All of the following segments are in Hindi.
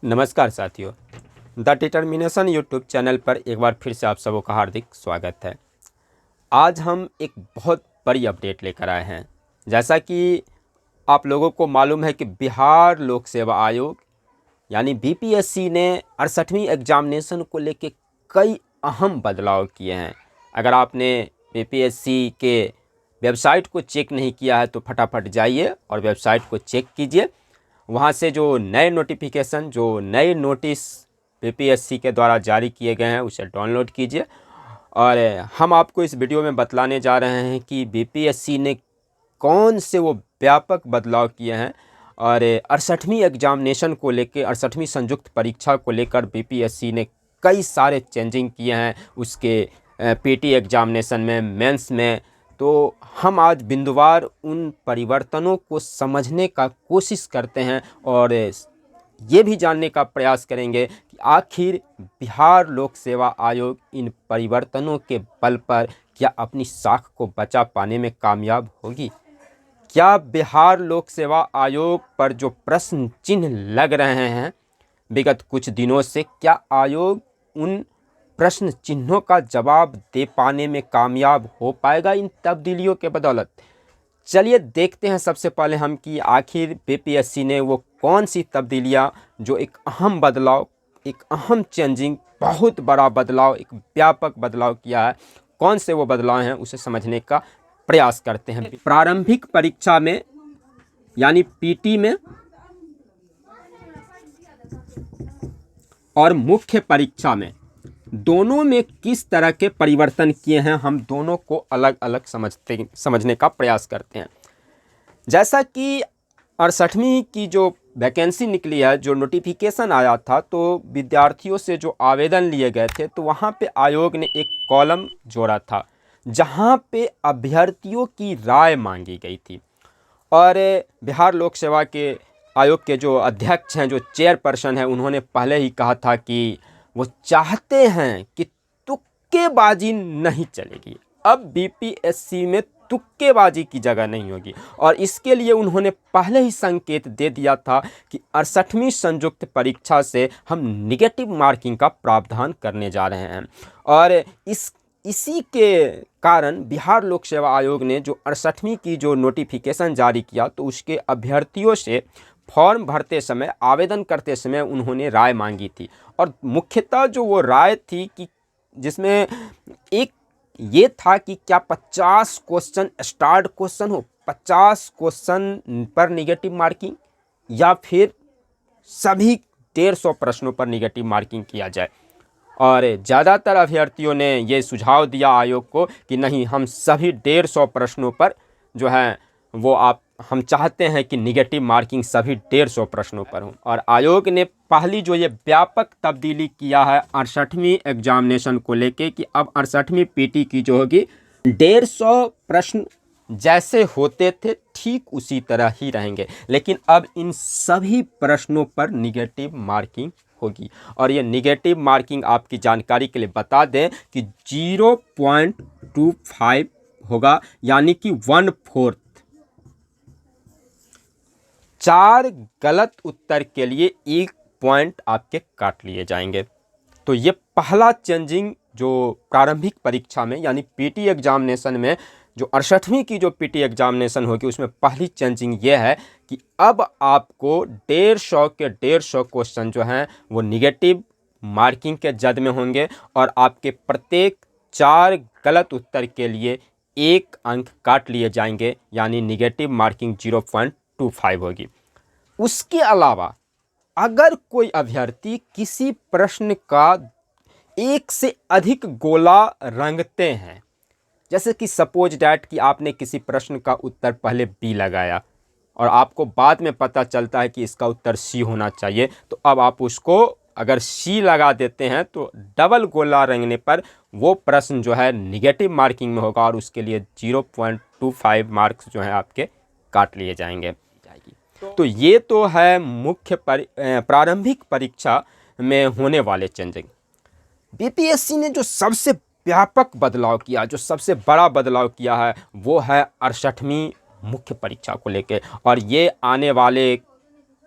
नमस्कार साथियों, द डिटर्मिनेशन यूट्यूब चैनल पर एक बार फिर से आप सबों का हार्दिक स्वागत है। आज हम एक बहुत बड़ी अपडेट लेकर आए हैं। जैसा कि आप लोगों को मालूम है कि बिहार लोक सेवा आयोग यानी बीपीएससी ने 68वीं एग्जामिनेशन को लेकर कई अहम बदलाव किए हैं। अगर आपने बीपीएससी के वेबसाइट को चेक नहीं किया है तो फटाफट जाइए और वेबसाइट को चेक कीजिए। वहाँ से जो नए नोटिफिकेशन, जो नए नोटिस बीपीएससी के द्वारा जारी किए गए हैं उसे डाउनलोड कीजिए। और हम आपको इस वीडियो में बतलाने जा रहे हैं कि बीपीएससी ने कौन से वो व्यापक बदलाव किए हैं और 68वीं एग्जामिनेशन को लेकर, 68वीं संयुक्त परीक्षा को लेकर बीपीएससी ने कई सारे चेंजिंग किए हैं उसके पीटी एग्जामिनेशन में, मेंस में। तो हम आज बिंदुवार उन परिवर्तनों को समझने का कोशिश करते हैं और ये भी जानने का प्रयास करेंगे कि आखिर बिहार लोक सेवा आयोग इन परिवर्तनों के बल पर क्या अपनी साख को बचा पाने में कामयाब होगी। क्या बिहार लोक सेवा आयोग पर जो प्रश्न चिन्ह लग रहे हैं विगत कुछ दिनों से, क्या आयोग उन प्रश्न चिन्हों का जवाब दे पाने में कामयाब हो पाएगा इन तब्दीलियों के बदौलत। चलिए देखते हैं सबसे पहले हम कि आखिर बीपीएससी ने वो कौन सी तब्दीलियां, जो एक अहम बदलाव, एक अहम चेंजिंग, बहुत बड़ा बदलाव, एक व्यापक बदलाव किया है, कौन से वो बदलाव हैं उसे समझने का प्रयास करते हैं। प्रारंभिक परीक्षा में यानी पीटी में और मुख्य परीक्षा में, दोनों में किस तरह के परिवर्तन किए हैं, हम दोनों को अलग अलग समझने का प्रयास करते हैं। जैसा कि 68वीं की जो वैकेंसी निकली है, जो नोटिफिकेशन आया था, तो विद्यार्थियों से जो आवेदन लिए गए थे तो वहाँ पे आयोग ने एक कॉलम जोड़ा था जहाँ पे अभ्यर्थियों की राय मांगी गई थी। और बिहार लोक सेवा के आयोग के जो अध्यक्ष हैं, जो चेयरपर्सन हैं, उन्होंने पहले ही कहा था कि वो चाहते हैं कि तुक्केबाजी नहीं चलेगी। अब बीपीएससी में तुक्केबाजी की जगह नहीं होगी और इसके लिए उन्होंने पहले ही संकेत दे दिया था कि 68वीं संयुक्त परीक्षा से हम निगेटिव मार्किंग का प्रावधान करने जा रहे हैं। और इसी के कारण बिहार लोक सेवा आयोग ने जो 68वीं की जो नोटिफिकेशन जारी किया तो उसके अभ्यर्थियों से फॉर्म भरते समय, आवेदन करते समय उन्होंने राय मांगी थी। और मुख्यतः जो वो राय थी कि जिसमें एक ये था कि क्या 50 क्वेश्चन स्टार्ट क्वेश्चन हो, 50 क्वेश्चन पर निगेटिव मार्किंग, या फिर सभी 150 प्रश्नों पर निगेटिव मार्किंग किया जाए। और ज़्यादातर अभ्यर्थियों ने ये सुझाव दिया आयोग को कि नहीं, हम सभी 150 प्रश्नों पर जो है वो हम चाहते हैं कि निगेटिव मार्किंग सभी 150 प्रश्नों पर हो। और आयोग ने पहली जो ये व्यापक तब्दीली किया है 68वीं एग्जामिनेशन को लेके कि अब 68वीं पीटी की जो होगी 150 प्रश्न जैसे होते थे ठीक उसी तरह ही रहेंगे, लेकिन अब इन सभी प्रश्नों पर निगेटिव मार्किंग होगी। और ये निगेटिव मार्किंग आपकी जानकारी के लिए बता दें कि 0.25 होगा, यानी कि 1/4। 4 गलत उत्तर के लिए 1 पॉइंट आपके काट लिए जाएंगे। तो ये पहला चेंजिंग जो प्रारंभिक परीक्षा में यानी पीटी एग्जामिनेशन में, जो 68वीं की जो पीटी एग्जामिनेशन होगी उसमें पहली चेंजिंग ये है कि अब आपको 150 के 150 क्वेश्चन जो हैं वो निगेटिव मार्किंग के जद में होंगे और आपके प्रत्येक 4 गलत उत्तर के लिए 1 अंक काट लिए जाएंगे, यानी निगेटिव मार्किंग 0.25 होगी। उसके अलावा अगर कोई अभ्यर्थी किसी प्रश्न का एक से अधिक गोला रंगते हैं, जैसे कि सपोज डैट कि आपने किसी प्रश्न का उत्तर पहले बी लगाया और आपको बाद में पता चलता है कि इसका उत्तर सी होना चाहिए, तो अब आप उसको अगर सी लगा देते हैं तो डबल गोला रंगने पर वो प्रश्न जो है निगेटिव मार्किंग में होगा और उसके लिए 0.25 मार्क्स जो है आपके काट लिए जाएंगे। तो ये तो है मुख्य प्रारंभिक परीक्षा में होने वाले चेंजिंग। बीपीएससी ने जो सबसे व्यापक बदलाव किया, जो सबसे बड़ा बदलाव किया है, वो है 68वीं मुख्य परीक्षा को लेकर। और ये आने वाले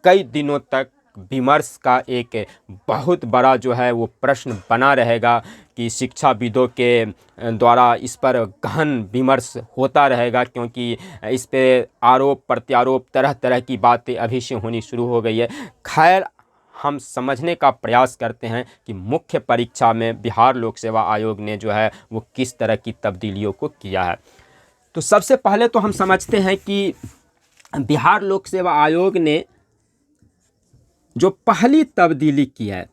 कई दिनों तक विमर्श का एक बहुत बड़ा जो है वो प्रश्न बना रहेगा कि शिक्षाविदों के द्वारा इस पर गहन विमर्श होता रहेगा, क्योंकि इस पे आरोप प्रत्यारोप तरह तरह की बातें अभी से होनी शुरू हो गई है। खैर, हम समझने का प्रयास करते हैं कि मुख्य परीक्षा में बिहार लोक सेवा आयोग ने जो है वो किस तरह की तब्दीलियों को किया है। तो सबसे पहले तो हम समझते हैं कि बिहार लोक सेवा आयोग ने जो पहली तब्दीली की है,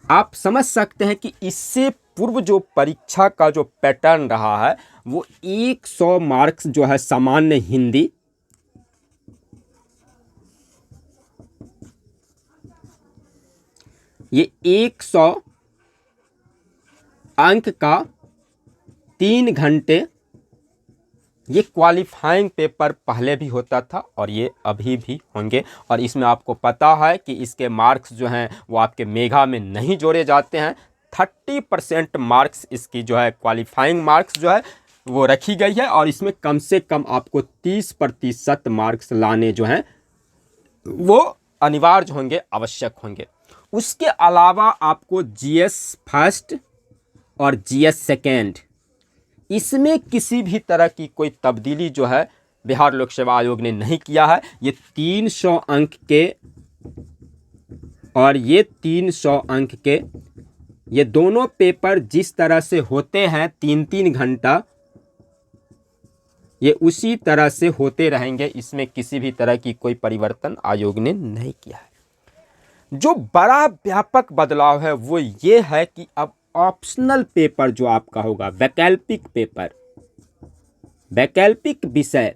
आप समझ सकते हैं कि इससे पूर्व जो परीक्षा का जो पैटर्न रहा है वो 100 मार्क्स जो है सामान्य हिंदी, ये 100 अंक का 3 घंटे ये क्वालिफाइंग पेपर पहले भी होता था और ये अभी भी होंगे। और इसमें आपको पता है कि इसके मार्क्स जो हैं वो आपके मेगा में नहीं जोड़े जाते हैं। 30% मार्क्स इसकी जो है क्वालिफाइंग मार्क्स जो है वो रखी गई है और इसमें कम से कम आपको 30% मार्क्स लाने जो हैं वो अनिवार्य होंगे, आवश्यक होंगे। उसके अलावा आपको जीएस फर्स्ट और जीएस सेकेंड, इसमें किसी भी तरह की कोई तब्दीली जो है बिहार लोक सेवा आयोग ने नहीं किया है। ये 300 अंक के और ये 300 अंक के ये दोनों पेपर जिस तरह से होते हैं 3-3 घंटा, ये उसी तरह से होते रहेंगे। इसमें किसी भी तरह की कोई परिवर्तन आयोग ने नहीं किया है। जो बड़ा व्यापक बदलाव है वो ये है कि अब ऑप्शनल पेपर जो आपका होगा, वैकल्पिक पेपर, वैकल्पिक विषय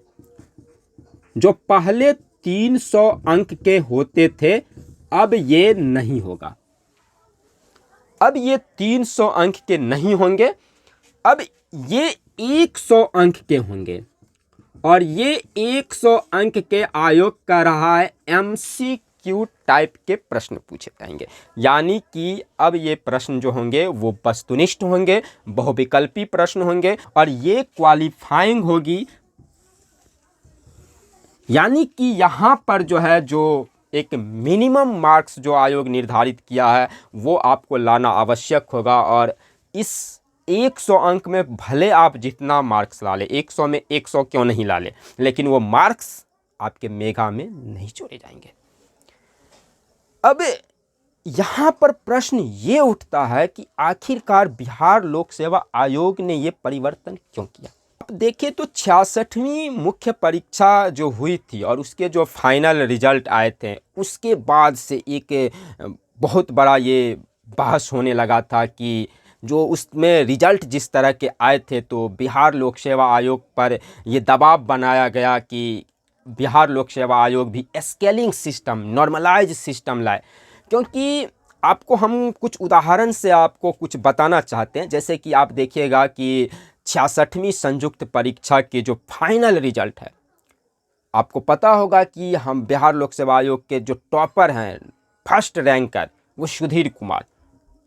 जो पहले 300 अंक के होते थे, अब ये नहीं होगा। अब ये 300 अंक के नहीं होंगे, अब ये 100 अंक के होंगे। और ये 100 अंक के आयोग का रहा है MCQ टाइप के प्रश्न पूछे जाएंगे। यानी कि अब ये प्रश्न जो होंगे वो वस्तुनिष्ठ होंगे, बहुविकल्पी प्रश्न होंगे और ये क्वालिफाइंग होगी। यानी कि यहाँ पर जो है जो एक मिनिमम मार्क्स जो आयोग निर्धारित किया है वो आपको लाना आवश्यक होगा। और इस 100 अंक में भले आप जितना मार्क्स ला ले, 100 में 100 क्यों नहीं ला ले, लेकिन वो मार्क्स आपके मेगा में नहीं जोड़े जाएंगे। अब यहाँ पर प्रश्न ये उठता है कि आखिरकार बिहार लोक सेवा आयोग ने ये परिवर्तन क्यों किया। अब देखिए तो 66वीं मुख्य परीक्षा जो हुई थी और उसके जो फाइनल रिजल्ट आए थे, उसके बाद से एक बहुत बड़ा ये बहस होने लगा था कि जो उसमें रिजल्ट जिस तरह के आए थे तो बिहार लोक सेवा आयोग पर ये दबाव बनाया गया कि बिहार लोक सेवा आयोग भी स्केलिंग सिस्टम, नॉर्मलाइज सिस्टम लाए। क्योंकि आपको हम कुछ उदाहरण से आपको कुछ बताना चाहते हैं। जैसे कि आप देखिएगा कि 66वीं संयुक्त परीक्षा के जो फाइनल रिजल्ट है, आपको पता होगा कि हम बिहार लोक सेवा आयोग के जो टॉपर हैं, फर्स्ट रैंकर, वो सुधीर कुमार,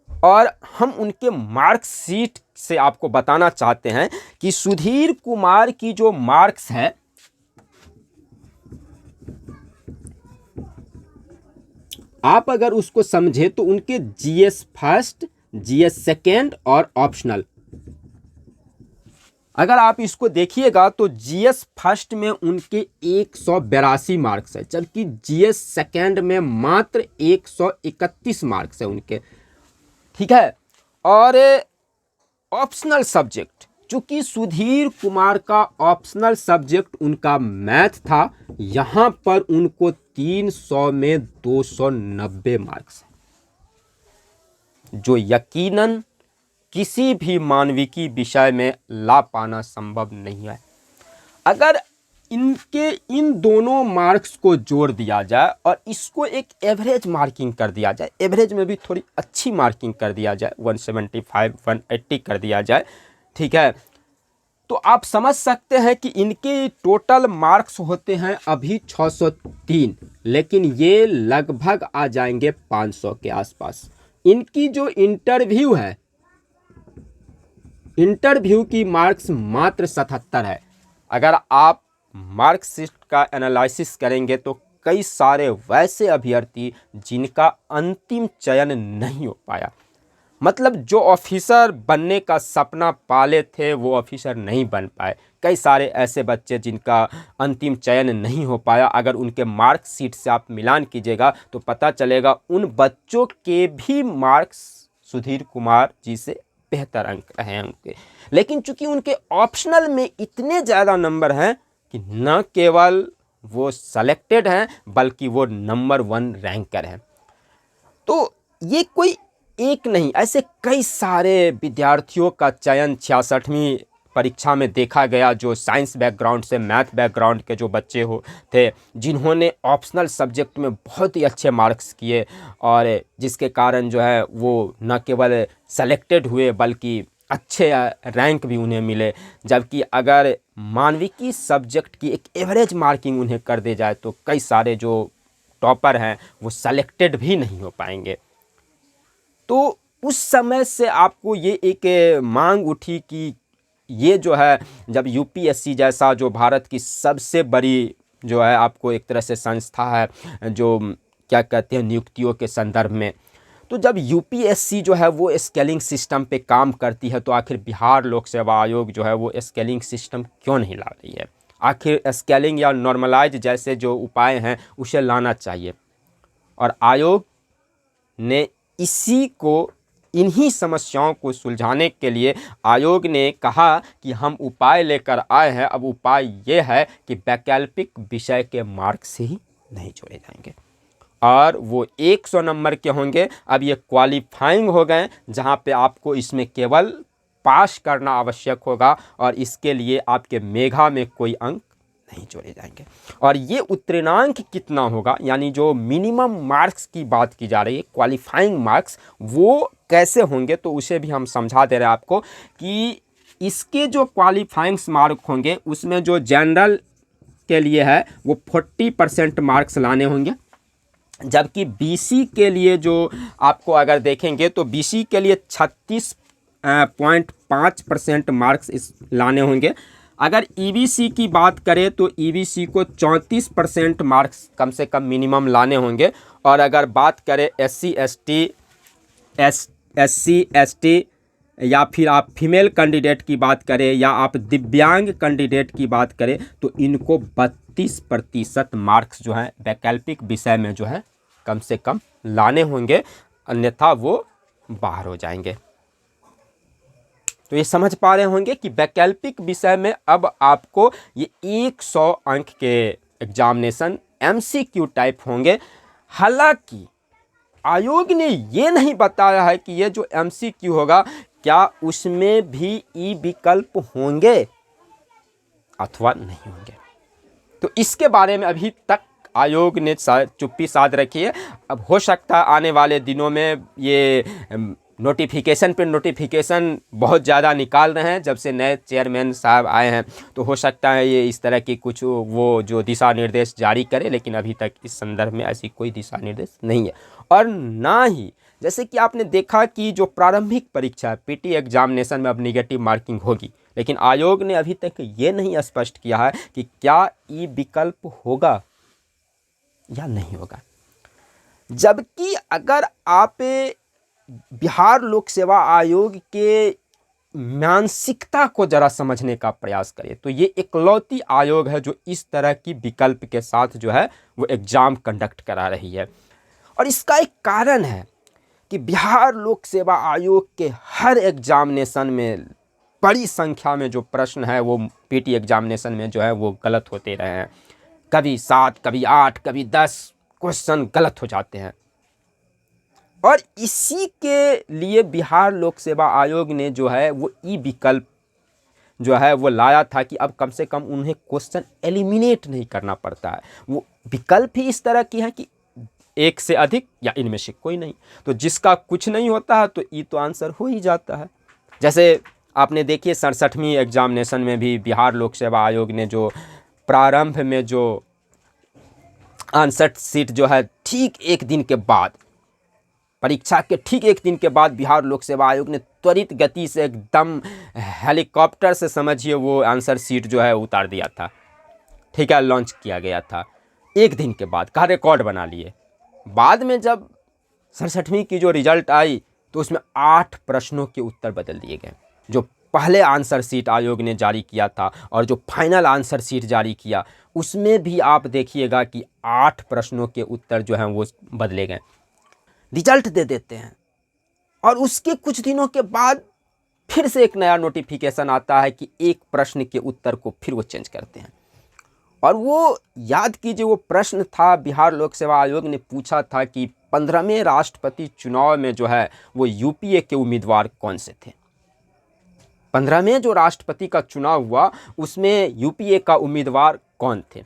और हम उनके मार्कशीट से आपको बताना चाहते हैं कि सुधीर कुमार की जो मार्क्स है, आप अगर उसको समझे तो उनके जीएस फर्स्ट, जीएस सेकेंड और ऑप्शनल, अगर आप इसको देखिएगा तो जीएस फर्स्ट में उनके 182 मार्क्स है, जबकि जीएस सेकेंड में मात्र 131 मार्क्स है उनके। ठीक है। और ऑप्शनल सब्जेक्ट, चूंकि सुधीर कुमार का ऑप्शनल सब्जेक्ट उनका मैथ था, यहाँ पर उनको 300 में 290 मार्क्स है, जो यकीनन किसी भी मानविकी विषय में ला पाना संभव नहीं है। अगर इनके इन दोनों मार्क्स को जोड़ दिया जाए और इसको एक एवरेज मार्किंग कर दिया जाए, एवरेज में भी थोड़ी अच्छी मार्किंग कर दिया जाए, 175, 180 कर दिया जाए, ठीक है, तो आप समझ सकते हैं कि इनके टोटल मार्क्स होते हैं अभी 603, लेकिन ये लगभग आ जाएंगे 500 के आसपास। इनकी जो इंटरव्यू है, इंटरव्यू की मार्क्स मात्र 77 है। अगर आप मार्कशीट का एनालिसिस करेंगे तो कई सारे वैसे अभ्यर्थी जिनका अंतिम चयन नहीं हो पाया। मतलब जो ऑफिसर बनने का सपना पाले थे वो ऑफिसर नहीं बन पाए। कई सारे ऐसे बच्चे जिनका अंतिम चयन नहीं हो पाया, अगर उनके मार्कशीट से आप मिलान कीजिएगा तो पता चलेगा उन बच्चों के भी मार्क्स सुधीर कुमार जी से बेहतर अंक रहे उनके। लेकिन चूंकि उनके ऑप्शनल में इतने ज़्यादा नंबर हैं कि न केवल वो सेलेक्टेड हैं बल्कि वो नंबर 1 रैंकर हैं। तो ये कोई एक नहीं, ऐसे कई सारे विद्यार्थियों का चयन 66वीं परीक्षा में देखा गया, जो साइंस बैकग्राउंड से, मैथ बैकग्राउंड के जो बच्चे थे, जिन्होंने ऑप्शनल सब्जेक्ट में बहुत ही अच्छे मार्क्स किए और जिसके कारण जो है वो न केवल सेलेक्टेड हुए बल्कि अच्छे रैंक भी उन्हें मिले। जबकि अगर मानविकी सब्जेक्ट की एक एवरेज मार्किंग उन्हें कर दी जाए तो कई सारे जो टॉपर हैं वो सेलेक्टेड भी नहीं हो पाएंगे। तो उस समय से आपको ये एक मांग उठी कि ये जो है, जब यूपीएससी जैसा जो भारत की सबसे बड़ी जो है आपको एक तरह से संस्था है जो क्या कहते हैं नियुक्तियों के संदर्भ में, तो जब यूपीएससी जो है वो स्केलिंग सिस्टम पे काम करती है तो आखिर बिहार लोक सेवा आयोग जो है वो स्केलिंग सिस्टम क्यों नहीं ला रही है? आखिर स्केलिंग या नॉर्मलाइज जैसे जो उपाय हैं उसे लाना चाहिए। और आयोग ने इन्हीं समस्याओं को सुलझाने के लिए आयोग ने कहा कि हम उपाय लेकर आए हैं। अब उपाय ये है कि वैकल्पिक विषय के मार्क्स ही नहीं जोड़े जाएंगे और वो 100 नंबर के होंगे। अब ये क्वालिफाइंग हो गए, जहाँ पे आपको इसमें केवल पास करना आवश्यक होगा और इसके लिए आपके मेघा में कोई अंक नहीं जोड़े जाएंगे। और ये उत्तीर्णांक कितना होगा, यानी जो मिनिमम मार्क्स की बात की जा रही है, क्वालिफाइंग मार्क्स, वो कैसे होंगे तो उसे भी हम समझा दे रहे हैं आपको कि इसके जो क्वालिफाइंग मार्क होंगे उसमें जो जनरल के लिए है वो 40% मार्क्स लाने होंगे। जबकि बीसी के लिए जो आपको अगर देखेंगे तो बीसी के लिए 36.5% मार्क्स इस लाने होंगे। अगर ईबीसी की बात करें तो ईबीसी को 34% मार्क्स कम से कम मिनिमम लाने होंगे। और अगर बात करें एससी एसटी या फिर आप फीमेल कैंडिडेट की बात करें या आप दिव्यांग कैंडिडेट की बात करें तो इनको 32% मार्क्स जो है वैकल्पिक विषय में जो है कम से कम लाने होंगे, अन्यथा वो बाहर हो जाएंगे। तो ये समझ पा रहे होंगे कि वैकल्पिक विषय में अब आपको ये 100 अंक के एग्जामिनेशन एमसीक्यू टाइप होंगे। हालांकि आयोग ने ये नहीं बताया है कि ये जो एमसीक्यू होगा क्या उसमें भी ई विकल्प होंगे अथवा नहीं होंगे। तो इसके बारे में अभी तक आयोग ने चुप्पी साध रखी है। अब हो सकता है आने वाले दिनों में ये नोटिफिकेशन पे नोटिफिकेशन बहुत ज़्यादा निकाल रहे हैं जब से नए चेयरमैन साहब आए हैं, तो हो सकता है ये इस तरह की कुछ वो जो दिशा निर्देश जारी करे, लेकिन अभी तक इस संदर्भ में ऐसी कोई दिशा निर्देश नहीं है। और ना ही जैसे कि आपने देखा कि जो प्रारंभिक परीक्षा है पीटी एग्जामिनेशन में अब निगेटिव मार्किंग होगी, लेकिन आयोग ने अभी तक ये नहीं स्पष्ट किया है कि क्या ई विकल्प होगा या नहीं होगा। जबकि अगर आप बिहार लोक सेवा आयोग के मानसिकता को जरा समझने का प्रयास करें तो ये इकलौती आयोग है जो इस तरह की विकल्प के साथ जो है वो एग्जाम कंडक्ट करा रही है। और इसका एक कारण है कि बिहार लोक सेवा आयोग के हर एग्जामिनेशन में बड़ी संख्या में जो प्रश्न है वो पीटी एग्जामिनेशन में जो है वो गलत होते रहे हैं। कभी 7, कभी 8, कभी 10 क्वेश्चन गलत हो जाते हैं। और इसी के लिए बिहार लोक सेवा आयोग ने जो है वो ई विकल्प जो है वो लाया था कि अब कम से कम उन्हें क्वेश्चन एलिमिनेट नहीं करना पड़ता है। वो विकल्प ही इस तरह की है कि एक से अधिक या इनमें से कोई नहीं, तो जिसका कुछ नहीं होता है तो ई तो आंसर हो ही जाता है। जैसे आपने देखिए 67वीं एग्जामिनेशन में भी बिहार लोक सेवा आयोग ने जो प्रारंभ में जो आंसर सीट जो है ठीक एक दिन के बाद, परीक्षा के ठीक एक दिन के बाद बिहार लोक सेवा आयोग ने त्वरित गति से एकदम हेलीकॉप्टर से समझिए वो आंसर सीट जो है उतार दिया था, ठीक है, लॉन्च किया गया था। एक दिन के बाद का रिकॉर्ड बना लिए। बाद में जब 67वीं की जो रिजल्ट आई तो उसमें 8 प्रश्नों के उत्तर बदल दिए गए। जो पहले आंसर शीट आयोग ने जारी किया था और जो फाइनल आंसर शीट जारी किया उसमें भी आप देखिएगा कि 8 प्रश्नों के उत्तर जो हैं वो बदले गए। रिजल्ट दे देते हैं और उसके कुछ दिनों के बाद फिर से एक नया नोटिफिकेशन आता है कि एक प्रश्न के उत्तर को फिर वो चेंज करते हैं। और वो याद कीजिए, वो प्रश्न था, बिहार लोक सेवा आयोग ने पूछा था कि 15वें राष्ट्रपति चुनाव में जो है वो यूपीए के उम्मीदवार कौन से थे। 15वें जो राष्ट्रपति का चुनाव हुआ उसमें यूपीए का उम्मीदवार कौन थे।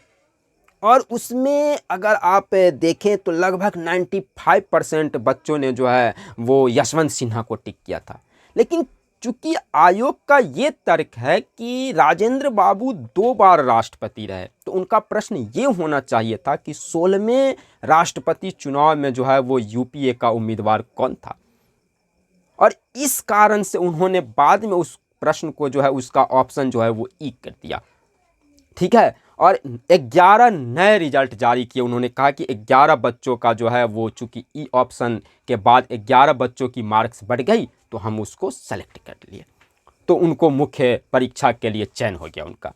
और उसमें अगर आप देखें तो लगभग 95% बच्चों ने जो है वो यशवंत सिन्हा को टिक किया था। लेकिन चूंकि आयोग का ये तर्क है कि राजेंद्र बाबू 2 बार राष्ट्रपति रहे तो उनका प्रश्न ये होना चाहिए था कि 16वें राष्ट्रपति चुनाव में जो है वो यूपीए का उम्मीदवार कौन था। और इस कारण से उन्होंने बाद में उस प्रश्न को जो है उसका ऑप्शन जो है वो ई कर दिया। ठीक है। और 11 नए रिजल्ट जारी किए। उन्होंने कहा कि 11 बच्चों का जो है वो चूंकि ई ऑप्शन के बाद 11 बच्चों की मार्क्स बढ़ गई तो हम उसको सेलेक्ट कर लिए, तो उनको मुख्य परीक्षा के लिए चयन हो गया उनका।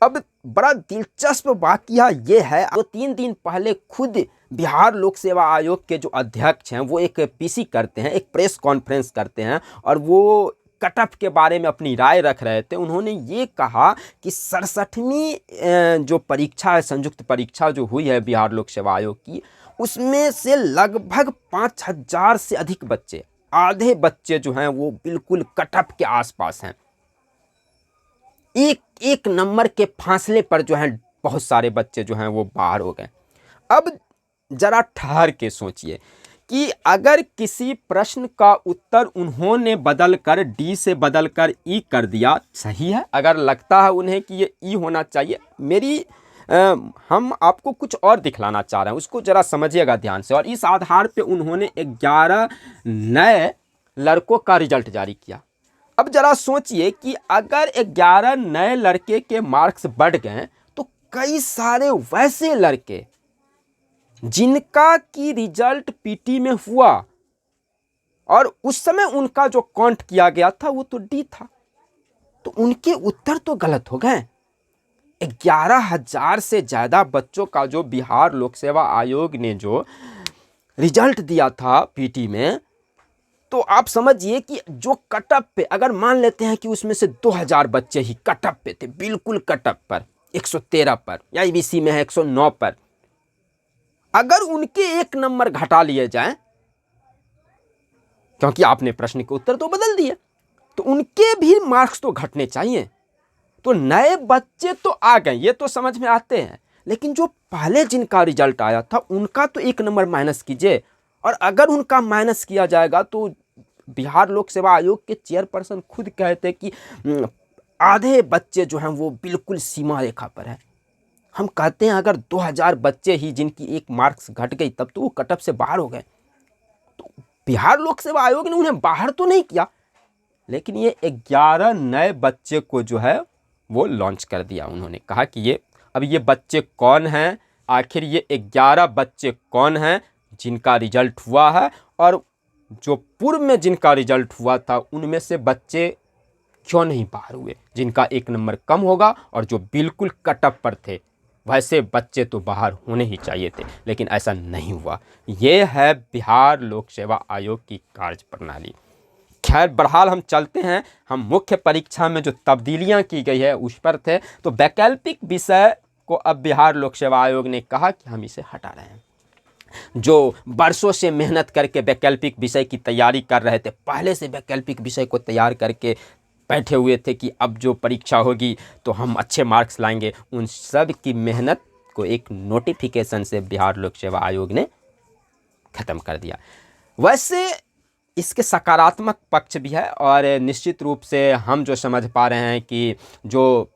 अब बड़ा दिलचस्प वाकया ये है, वो 3 दिन पहले खुद बिहार लोक सेवा आयोग के जो अध्यक्ष हैं वो एक पीसी करते हैं, एक प्रेस कॉन्फ्रेंस करते हैं और वो कट ऑफ के बारे में अपनी राय रख रहे थे। उन्होंने ये कहा कि 67वीं जो परीक्षा है, संयुक्त परीक्षा जो हुई है बिहार लोक सेवा आयोग की, उसमें से लगभग 5000 से अधिक बच्चे, आधे बच्चे जो हैं वो बिल्कुल कट ऑफ के आसपास हैं। एक नंबर के फासले पर जो है बहुत सारे बच्चे जो हैं वो बाहर हो गए। अब जरा ठहर के सोचिए कि अगर किसी प्रश्न का उत्तर उन्होंने बदलकर डी से बदलकर ई कर दिया, सही है। अगर लगता है उन्हें कि ये ई होना चाहिए, हम आपको कुछ और दिखलाना चाह रहे हैं, उसको जरा समझिएगा ध्यान से। और इस आधार पे उन्होंने 11 नए लड़कों का रिजल्ट जारी किया। अब जरा सोचिए कि अगर 11 नए लड़के के मार्क्स बढ़ गए तो कई सारे वैसे लड़के जिनका की रिजल्ट पीटी में हुआ और उस समय उनका जो काउंट किया गया था वो तो डी था, तो उनके उत्तर तो गलत हो गए। 11,000 से ज्यादा बच्चों का जो बिहार लोक सेवा आयोग ने जो रिजल्ट दिया था पीटी में, तो आप समझिए कि जो कटअप पे, अगर मान लेते हैं कि उसमें से 2000 बच्चे ही कटअप पे थे, बिल्कुल कटअप पर 113 पर, या ईबीसी में है 109 पर, अगर उनके 1 नंबर घटा लिए जाएं, क्योंकि आपने प्रश्न के उत्तर तो बदल दिए, तो उनके भी मार्क्स तो घटने चाहिए। तो नए बच्चे तो आ गए, ये तो समझ में आते हैं, लेकिन जो पहले जिनका रिजल्ट आया था उनका तो 1 नंबर माइनस कीजिए। और अगर उनका माइनस किया जाएगा तो बिहार लोक सेवा आयोग के चेयरपर्सन खुद कहते कि आधे बच्चे जो हैं वो बिल्कुल सीमा रेखा पर है। हम कहते हैं अगर 2000 बच्चे ही जिनकी 1 मार्क्स घट गई तब तो वो कटअप से बाहर हो गए। तो बिहार लोक सेवा आयोग ने उन्हें बाहर तो नहीं किया, लेकिन ये 11 नए बच्चे को जो है वो लॉन्च कर दिया। उन्होंने कहा कि ये बच्चे कौन हैं, आखिर ये 11 बच्चे कौन हैं जिनका रिजल्ट हुआ है, और जो पूर्व में जिनका रिजल्ट हुआ था उनमें से बच्चे क्यों नहीं बाहर हुए, जिनका 1 नंबर कम होगा और जो बिल्कुल कटअप पर थे वैसे बच्चे तो बाहर होने ही चाहिए थे, लेकिन ऐसा नहीं हुआ। ये है बिहार लोक सेवा आयोग की कार्य प्रणाली। खैर बहरहाल हम चलते हैं, हम मुख्य परीक्षा में जो तब्दीलियां की गई है उस पर थे। तो वैकल्पिक विषय को अब बिहार लोक सेवा आयोग ने कहा कि हम इसे हटा रहे हैं। जो बरसों से मेहनत करके वैकल्पिक विषय की तैयारी कर रहे थे, पहले से वैकल्पिक विषय को तैयार करके बैठे हुए थे कि अब जो परीक्षा होगी तो हम अच्छे मार्क्स लाएंगे, उन सब की मेहनत को एक नोटिफिकेशन से बिहार लोक सेवा आयोग ने ख़त्म कर दिया। वैसे इसके सकारात्मक पक्ष भी है, और निश्चित रूप से हम जो समझ पा रहे हैं कि जो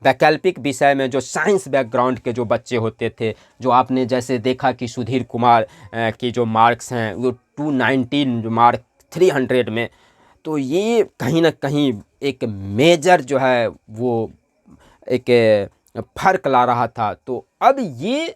वैकल्पिक विषय में जो साइंस बैकग्राउंड के जो बच्चे होते थे, जो आपने जैसे देखा कि सुधीर कुमार की जो मार्क्स हैं वो 219 मार्क 300 में, तो ये कहीं ना कहीं एक मेजर जो है वो एक फ़र्क ला रहा था। तो अब ये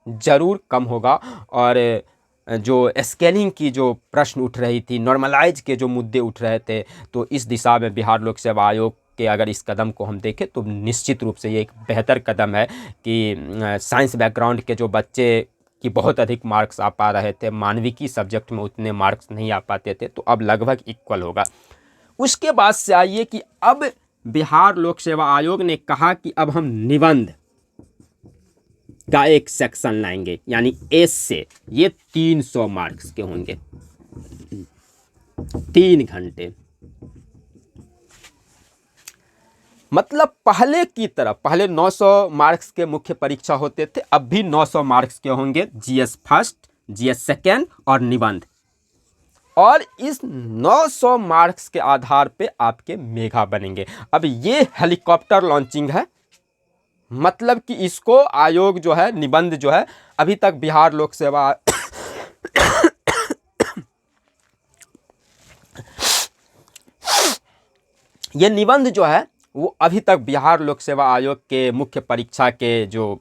ज़रूर कम होगा। और जो स्केलिंग की जो प्रश्न उठ रही थी, नॉर्मलाइज के जो मुद्दे उठ रहे थे, तो इस दिशा में बिहार लोक सेवा आयोग के अगर इस कदम को हम देखें तो निश्चित रूप से ये एक बेहतर कदम है कि साइंस बैकग्राउंड के जो बच्चे की बहुत अधिक मार्क्स आ पा रहे थे, मानविकी सब्जेक्ट में उतने मार्क्स नहीं आ पाते थे, तो अब लगभग इक्वल होगा। उसके बाद से आइए कि अब बिहार लोक सेवा आयोग ने कहा कि अब हम निबंध का एक सेक्शन लाएंगे, यानी एस से। ये 300 मार्क्स के होंगे, 3 घंटे। मतलब पहले की तरह, पहले 900 मार्क्स के मुख्य परीक्षा होते थे, अब भी 900 मार्क्स के होंगे, जीएस फर्स्ट, जीएस सेकेंड और निबंध। और इस 900 मार्क्स के आधार पे आपके मेगा बनेंगे। अब ये हेलीकॉप्टर लॉन्चिंग है, मतलब कि इसको आयोग जो है, निबंध जो है, अभी तक बिहार लोक सेवा ये निबंध जो है वो अभी तक बिहार लोक सेवा आयोग के मुख्य परीक्षा के जो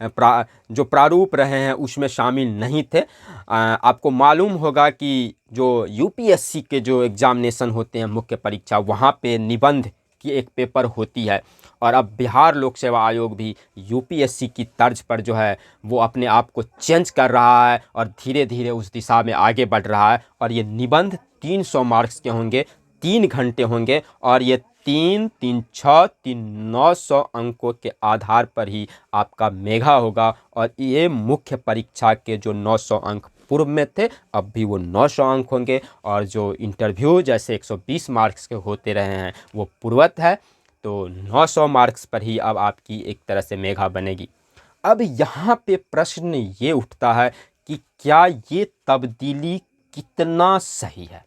प्रारूप रहे हैं उसमें शामिल नहीं थे। आपको मालूम होगा कि जो यूपीएससी के जो एग्जामिनेशन होते हैं मुख्य परीक्षा, वहाँ पे निबंध की एक पेपर होती है। और अब बिहार लोक सेवा आयोग भी यूपीएससी की तर्ज पर जो है वो अपने आप को चेंज कर रहा है और धीरे धीरे उस दिशा में आगे बढ़ रहा है। और ये निबंध 300 मार्क्स के होंगे, 3 घंटे होंगे, और ये 3, 3, 6, 3, 900 अंकों के आधार पर ही आपका मेगा होगा। और ये मुख्य परीक्षा के जो 900 अंक पूर्व में थे, अब भी वो 900 अंक होंगे। और जो इंटरव्यू जैसे 120 मार्क्स के होते रहे हैं वो पूर्वत है, तो 900 मार्क्स पर ही अब आपकी एक तरह से मेगा बनेगी। अब यहाँ पे प्रश्न ये उठता है कि क्या ये तब्दीली कितना सही है।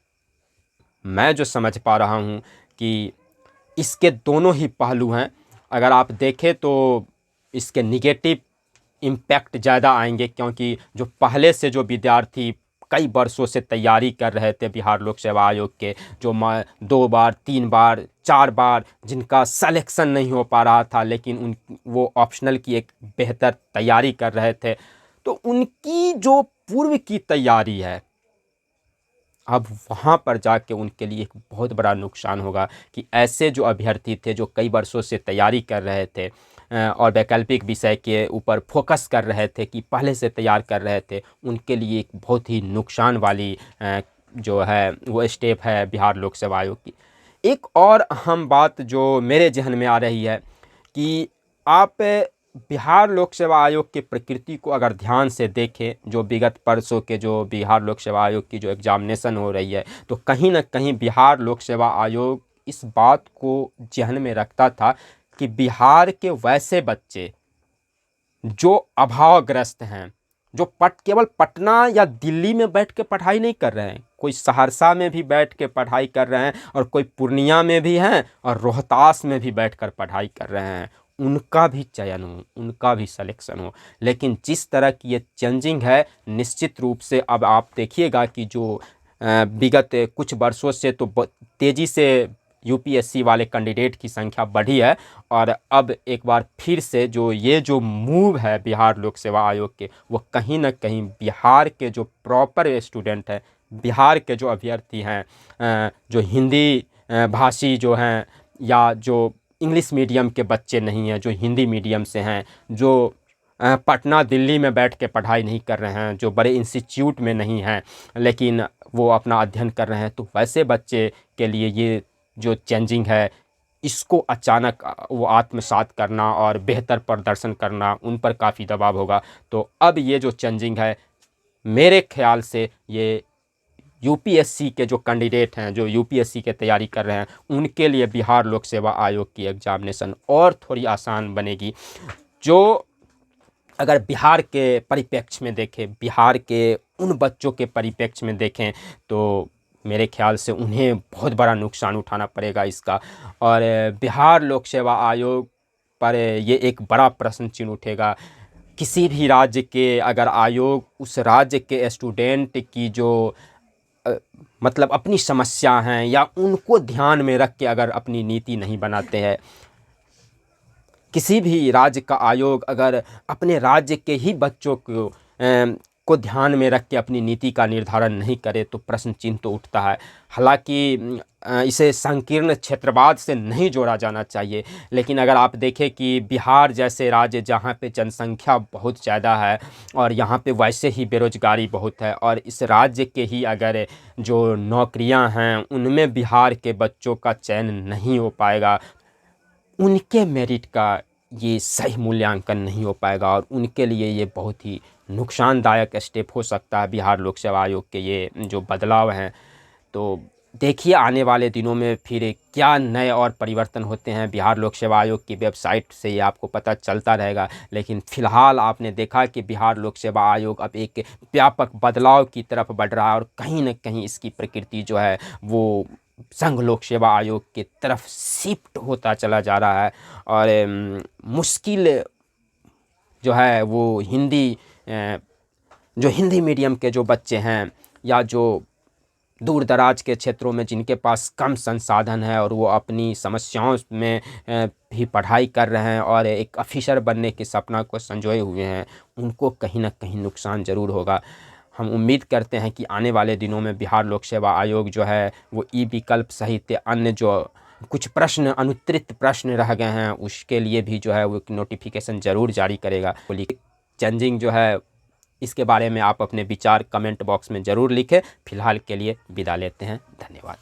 मैं जो समझ पा रहा हूँ कि इसके दोनों ही पहलू हैं। अगर आप देखें तो इसके निगेटिव इम्पैक्ट ज़्यादा आएंगे, क्योंकि जो पहले से जो विद्यार्थी कई वर्षों से तैयारी कर रहे थे बिहार लोक सेवा आयोग के, जो 2 बार 3 बार 4 बार जिनका सिलेक्शन नहीं हो पा रहा था, लेकिन वो ऑप्शनल की एक बेहतर तैयारी कर रहे थे, तो उनकी जो पूर्व की तैयारी है, अब वहाँ पर जाके उनके लिए एक बहुत बड़ा नुकसान होगा कि ऐसे जो अभ्यर्थी थे जो कई वर्षों से तैयारी कर रहे थे और वैकल्पिक विषय के ऊपर फोकस कर रहे थे, कि पहले से तैयार कर रहे थे, उनके लिए एक बहुत ही नुकसान वाली जो है वो स्टेप है बिहार लोक सेवा आयोग की। एक और अहम बात जो मेरे जहन में आ रही है कि आप बिहार लोक सेवा आयोग की प्रकृति को अगर ध्यान से देखें, जो विगत वर्षों के जो बिहार लोक सेवा आयोग की जो एग्जामिनेशन हो रही है, तो कहीं ना कहीं बिहार लोक सेवा आयोग इस बात को जहन में रखता था कि बिहार के वैसे बच्चे जो अभावग्रस्त हैं, जो केवल पटना या दिल्ली में बैठ के पढ़ाई नहीं कर रहे हैं, कोई सहरसा में भी बैठ के पढ़ाई कर रहे हैं, और कोई पूर्णिया में भी हैं, और रोहतास में भी बैठकर पढ़ाई कर रहे हैं, उनका भी चयन हो, उनका भी सिलेक्शन हो। लेकिन जिस तरह की ये चेंजिंग है, निश्चित रूप से अब आप देखिएगा कि जो विगत कुछ वर्षों से तो तेज़ी से यूपीएससी वाले कैंडिडेट की संख्या बढ़ी है। और अब एक बार फिर से ये जो मूव है बिहार लोक सेवा आयोग के, वो कहीं ना कहीं बिहार के जो प्रॉपर स्टूडेंट हैं, बिहार के जो अभ्यर्थी हैं, जो हिंदी भाषी जो हैं, या जो इंग्लिश मीडियम के बच्चे नहीं हैं, जो हिंदी मीडियम से हैं, जो पटना दिल्ली में बैठ के पढ़ाई नहीं कर रहे हैं, जो बड़े इंस्टीट्यूट में नहीं हैं लेकिन वो अपना अध्ययन कर रहे हैं, तो वैसे बच्चे के लिए ये जो चेंजिंग है, इसको अचानक वो आत्मसात करना और बेहतर प्रदर्शन करना, उन पर काफ़ी दबाव होगा। तो अब ये जो चेंजिंग है, मेरे ख्याल से ये यूपीएससी के जो कैंडिडेट हैं, जो यूपीएससी की तैयारी कर रहे हैं, उनके लिए बिहार लोक सेवा आयोग की एग्जामिनेशन और थोड़ी आसान बनेगी। जो अगर बिहार के परिप्रेक्ष्य में देखें, बिहार के उन बच्चों के परिप्रेक्ष्य में देखें, तो मेरे ख्याल से उन्हें बहुत बड़ा नुकसान उठाना पड़ेगा इसका। और बिहार लोक सेवा आयोग पर ये एक बड़ा प्रश्न चिन्ह उठेगा। किसी भी राज्य के अगर आयोग उस राज्य के स्टूडेंट की जो मतलब अपनी समस्या हैं या उनको ध्यान में रख के अगर अपनी नीति नहीं बनाते हैं, किसी भी राज्य का आयोग अगर अपने राज्य के ही बच्चों को ध्यान में रख के अपनी नीति का निर्धारण नहीं करे तो प्रश्न चिन्ह तो उठता है। हालांकि इसे संकीर्ण क्षेत्रवाद से नहीं जोड़ा जाना चाहिए, लेकिन अगर आप देखें कि बिहार जैसे राज्य जहाँ पे जनसंख्या बहुत ज़्यादा है और यहाँ पे वैसे ही बेरोजगारी बहुत है, और इस राज्य के ही अगर जो नौकरियाँ हैं उनमें बिहार के बच्चों का चयन नहीं हो पाएगा, उनके मेरिट का ये सही मूल्यांकन नहीं हो पाएगा और उनके लिए ये बहुत ही नुकसानदायक स्टेप हो सकता है बिहार लोक सेवा आयोग के ये जो बदलाव हैं। तो देखिए आने वाले दिनों में फिर क्या नए और परिवर्तन होते हैं बिहार लोक सेवा आयोग की वेबसाइट से, ये आपको पता चलता रहेगा। लेकिन फ़िलहाल आपने देखा कि बिहार लोक सेवा आयोग अब एक व्यापक बदलाव की तरफ बढ़ रहा है और कहीं न कहीं इसकी प्रकृति जो है वो संघ लोक सेवा आयोग की तरफ शिफ्ट होता चला जा रहा है। और मुश्किल जो है वो जो हिंदी मीडियम के जो बच्चे हैं या जो दूर दराज के क्षेत्रों में जिनके पास कम संसाधन है और वो अपनी समस्याओं में भी पढ़ाई कर रहे हैं और एक ऑफिसर बनने के सपना को संजोए हुए हैं, उनको कहीं ना कहीं नुकसान ज़रूर होगा। हम उम्मीद करते हैं कि आने वाले दिनों में बिहार लोक सेवा आयोग जो है वो ई विकल्प सहित अन्य जो कुछ प्रश्न अनुत्तरित प्रश्न रह गए हैं उसके लिए भी जो है वो एक नोटिफिकेशन ज़रूर जारी करेगा। चेंजिंग जो है इसके बारे में आप अपने विचार कमेंट बॉक्स में ज़रूर लिखें। फिलहाल के लिए विदा लेते हैं, धन्यवाद।